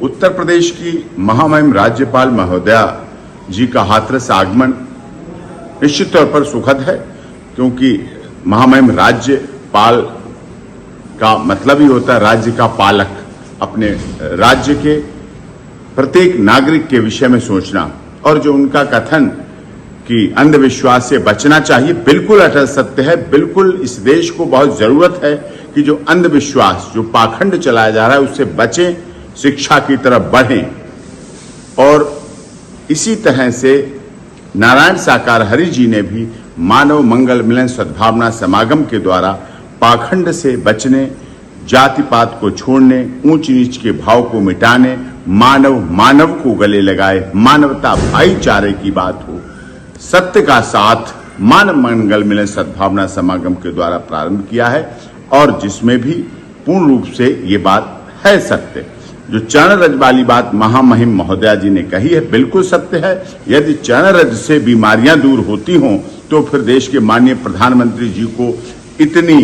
उत्तर प्रदेश की महामहिम राज्यपाल महोदया जी का हाथरस आगमन निश्चित तौर पर सुखद है, क्योंकि महामहिम राज्यपाल का मतलब ही होता है राज्य का पालक। अपने राज्य के प्रत्येक नागरिक के विषय में सोचना, और जो उनका कथन कि अंधविश्वास से बचना चाहिए, बिल्कुल अटल सत्य है। बिल्कुल इस देश को बहुत जरूरत है कि जो अंधविश्वास, जो पाखंड चलाया जा रहा है, उससे बचें, शिक्षा की तरफ बढ़ें। और इसी तरह से नारायण साकार हरि जी ने भी मानव मंगल मिलन सद्भावना समागम के द्वारा पाखंड से बचने, जाति पात को छोड़ने, ऊंच नीच के भाव को मिटाने, मानव को गले लगाए, मानवता भाईचारे की बात हो, सत्य का साथ मानव मंगल मिलन सद्भावना समागम के द्वारा प्रारंभ किया है, और जिसमें भी पूर्ण रूप से ये बात है सत्य। जो चरण रज वाली बात महामहिम महोदया जी ने कही है, बिल्कुल सत्य है। यदि चरण रज से बीमारियां दूर होती हों तो फिर देश के माननीय प्रधानमंत्री जी को इतनी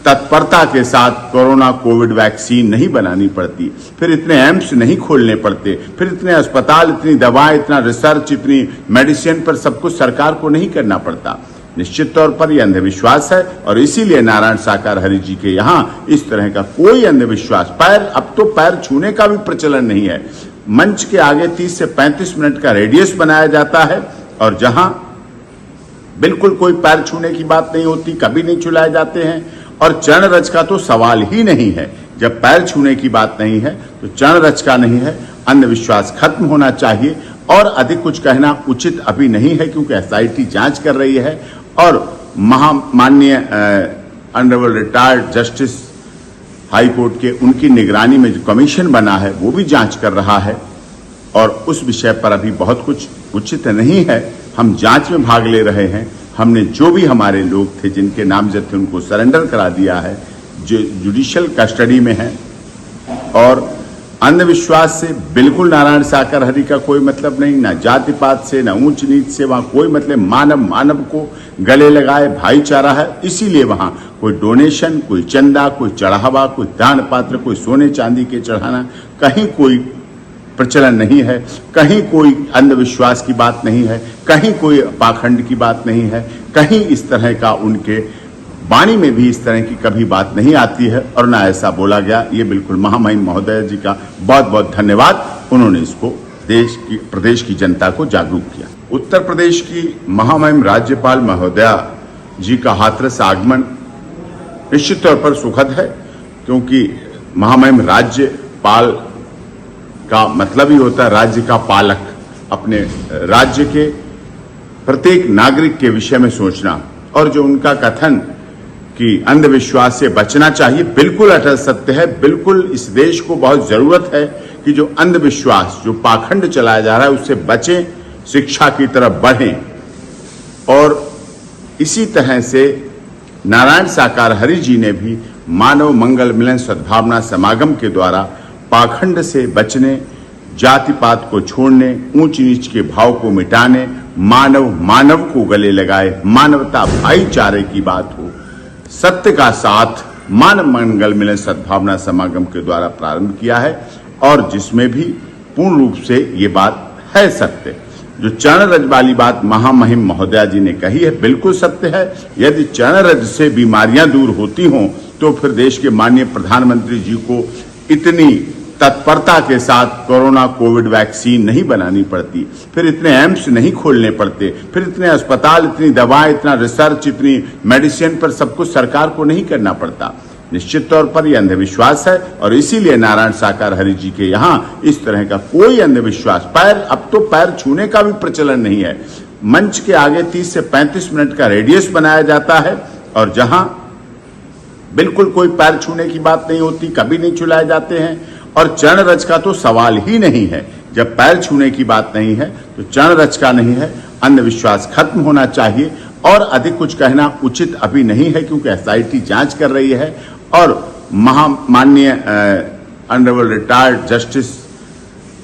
तत्परता के साथ कोरोना कोविड वैक्सीन नहीं बनानी पड़ती, फिर इतने एम्स नहीं खोलने पड़ते, फिर इतने अस्पताल, इतनी दवाएं, इतना रिसर्च, इतनी मेडिसिन पर सब कुछ सरकार को नहीं करना पड़ता। निश्चित तौर पर यह अंधविश्वास है, और इसीलिए नारायण साकार हरि जी के यहाँ इस तरह का कोई अंधविश्वास, अब तो पैर छूने का भी प्रचलन नहीं है। मंच के आगे 30 से 35 मिनट का रेडियस बनाया जाता है, और जहां बिल्कुल कोई पैर छूने की बात नहीं होती, कभी नहीं छुलाए जाते हैं। और चरण रज का तो सवाल ही नहीं है। जब पैर छूने की बात नहीं है तो चरण रज का नहीं है। अंधविश्वास खत्म होना चाहिए, और अधिक कुछ कहना उचित अभी नहीं है, क्योंकि एसआईटी जांच कर रही है, और माननीय honourable retired justice high court के उनकी निगरानी में जो कमीशन बना है वो भी जांच कर रहा है, और उस विषय पर अभी बहुत कुछ उचित नहीं है। हम जांच में भाग ले रहे हैं। हमने जो भी हमारे लोग थे जिनके नामजद थे उनको सरेंडर करा दिया है, जो जुडिशियल कस्टडी में है। और अंधविश्वास से बिल्कुल नारायण साकार हरि का कोई मतलब नहीं, ना जाति पात से, ना ऊंच नीच से। वहां कोई मतलब, मानव को गले लगाए, भाईचारा है। इसीलिए वहां कोई डोनेशन, कोई चंदा, कोई चढ़ावा, कोई दान पात्र, कोई सोने चांदी के चढ़ाना, कहीं कोई प्रचलन नहीं है, कहीं कोई अंधविश्वास की बात नहीं है, कहीं कोई पाखंड की बात नहीं है, कहीं इस तरह का उनके वाणी में भी इस तरह की कभी बात नहीं आती है, और ना ऐसा बोला गया। ये बिल्कुल महामहिम महोदय जी का बहुत बहुत धन्यवाद। उन्होंने इसको प्रदेश की जनता को जागरूक किया। उत्तर प्रदेश की महामहिम राज्यपाल महोदया जी का हाथरस आगमन निश्चित तौर पर सुखद है, क्योंकि महामहिम राज्यपाल का मतलब ही होता है राज्य का पालक। अपने राज्य के प्रत्येक नागरिक के विषय में सोचना, और जो उनका कथन कि अंधविश्वास से बचना चाहिए, बिल्कुल अटल सत्य है। बिल्कुल इस देश को बहुत जरूरत है कि जो अंधविश्वास, जो पाखंड चलाया जा रहा है, उससे बचें, शिक्षा की तरफ बढ़ें। और इसी तरह से नारायण साकार हरि जी ने भी मानव मंगल मिलन सद्भावना समागम के द्वारा पाखंड से बचने, जाति पात को छोड़ने, ऊंच नीच के भाव को मिटाने, मानव को गले लगाए, मानवता भाईचारे की बात हो, सत्य का साथ मानव मंगल मिलन सद्भावना समागम के द्वारा प्रारंभ किया है, और जिसमें भी पूर्ण रूप से ये बात है सत्य। जो चरण रज वाली बात महामहिम महोदया जी ने कही है, बिल्कुल सत्य है। यदि चरण रज से बीमारियां दूर होती हों तो फिर देश के माननीय प्रधानमंत्री जी को इतनी तत्परता के साथ कोरोना कोविड वैक्सीन नहीं बनानी पड़ती, फिर इतने एम्स नहीं खोलने पड़ते, फिर इतने अस्पताल, इतनी दवाएं, इतना रिसर्च, इतनी मेडिसिन पर सब कुछ सरकार को नहीं करना पड़ता। निश्चित तौर पर यह अंधविश्वास है, और इसीलिए नारायण साकार हरि जी के यहाँ इस तरह का कोई अंधविश्वास, अब तो पैर छूने का भी प्रचलन नहीं है। मंच के आगे 30 से 35 मिनट का रेडियस बनाया जाता है, और जहां बिल्कुल कोई पैर छूने की बात नहीं होती, कभी नहीं छुलाए जाते हैं। और चरण रज का तो सवाल ही नहीं है। जब पैर छूने की बात नहीं है तो चरण रज का नहीं है। अंधविश्वास खत्म होना चाहिए, और अधिक कुछ कहना उचित अभी नहीं है, क्योंकि एसआईटी जांच कर रही है, और माननीय honourable retired justice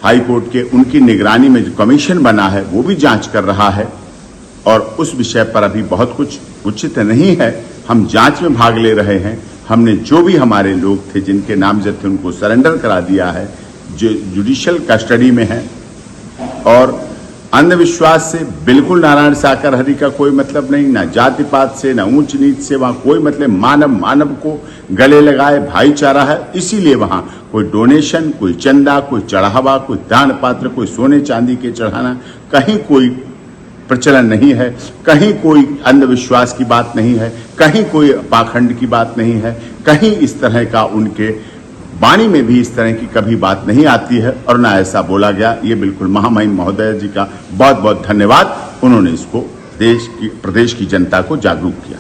high court के उनकी निगरानी में जो कमीशन बना है वो भी जांच कर रहा है, और उस विषय पर अभी बहुत कुछ उचित नहीं है। हम जांच में भाग ले रहे हैं। हमने जो भी हमारे लोग थे जिनके नामजद थे उनको सरेंडर करा दिया है, जुडिशियल कस्टडी में हैं और अंधविश्वास से बिल्कुल नारायण साकर हरि का कोई मतलब नहीं, ना जाति पात से, ना ऊंच नीच से, वहां कोई मतलब मानव को गले लगाए भाईचारा है। इसीलिए वहां कोई डोनेशन, कोई चंदा, कोई चढ़ावा, कोई दान पात्र, कोई सोने चांदी के चढ़ाना, कहीं कोई प्रचलन नहीं है, कहीं कोई अंधविश्वास की बात नहीं है, कहीं कोई पाखंड की बात नहीं है, कहीं इस तरह का उनके वाणी में भी इस तरह की कभी बात नहीं आती है और ना ऐसा बोला गया। ये बिल्कुल महामहिम महोदय जी का बहुत बहुत धन्यवाद, उन्होंने इसको प्रदेश की जनता को जागरूक किया।